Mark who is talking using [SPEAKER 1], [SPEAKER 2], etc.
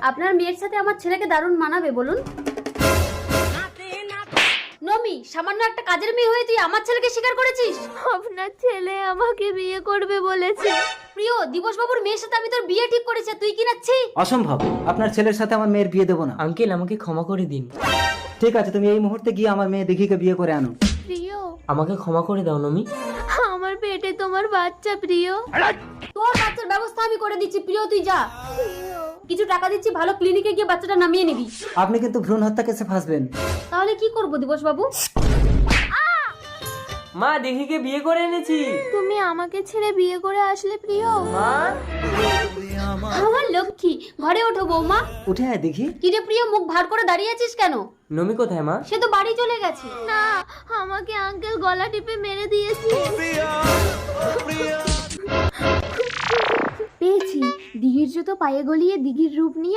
[SPEAKER 1] আপনার মেয়ের সাথে আমার ছেলেকে দারুণ মানাবে বলুন। নমি, সামান্য একটা কাজের মেয়ে হয়ে তুই আমার ছেলেকে স্বীকার করেছিস?
[SPEAKER 2] আপনার ছেলে আমাকে বিয়ে করবে বলেছে।
[SPEAKER 1] প্রিয়, দিবস বাবুর মেয়ের সাথে আমি তোর বিয়ে ঠিক করেছি, তুই কি নাচ্ছি?
[SPEAKER 3] অসম্ভব, আপনার ছেলের সাথে আমার মেয়ের বিয়ে দেবো না।
[SPEAKER 4] আঙ্কেল আমাকে ক্ষমা করে দিন।
[SPEAKER 3] ঠিক আছে, তুমি এই মুহূর্তে গিয়ে আমার মেয়ে দিঘিকে বিয়ে করে আনো।
[SPEAKER 2] প্রিয়,
[SPEAKER 4] আমাকে ক্ষমা করে দাও নমি।
[SPEAKER 2] আমার পেটে তোমার বাচ্চা। প্রিয়,
[SPEAKER 1] তোর বাচ্চার ব্যবস্থা আমি করে দিচ্ছি। প্রিয়, তুই যা, কিছু টাকা দিচ্ছি, ভালো ক্লিনিকে গিয়ে বাচ্চাটা নামিয়ে নিবি।
[SPEAKER 3] আপনি কিন্তু ভ্রূণ হত্যা কেসে ফাঁসবেন।
[SPEAKER 1] তাহলে কি করবো দিবস বাবু?
[SPEAKER 4] মা দিঘিকে বিয়ে করে এনেছি।
[SPEAKER 2] তুমি আমাকে ছেড়ে বিয়ে করে আসলে প্রিয়।
[SPEAKER 4] মা
[SPEAKER 1] আমার লক্ষ্মী, ঘরে ওঠো বৌমা।
[SPEAKER 3] উঠে আয় দেখি।
[SPEAKER 1] কিরে প্রিয়, মুখ ভার করে দাঁড়িয়ে আছিস কেন?
[SPEAKER 4] নমি কোথায় মা?
[SPEAKER 1] সে তো বাড়ি চলে গেছে।
[SPEAKER 2] না, আমাকে আঙ্কেল গলা টিপে মেরে দিয়েছে। পেয়েছি, দিঘির জুতো পায়ে গলিয়ে দিঘির রূপ নিয়ে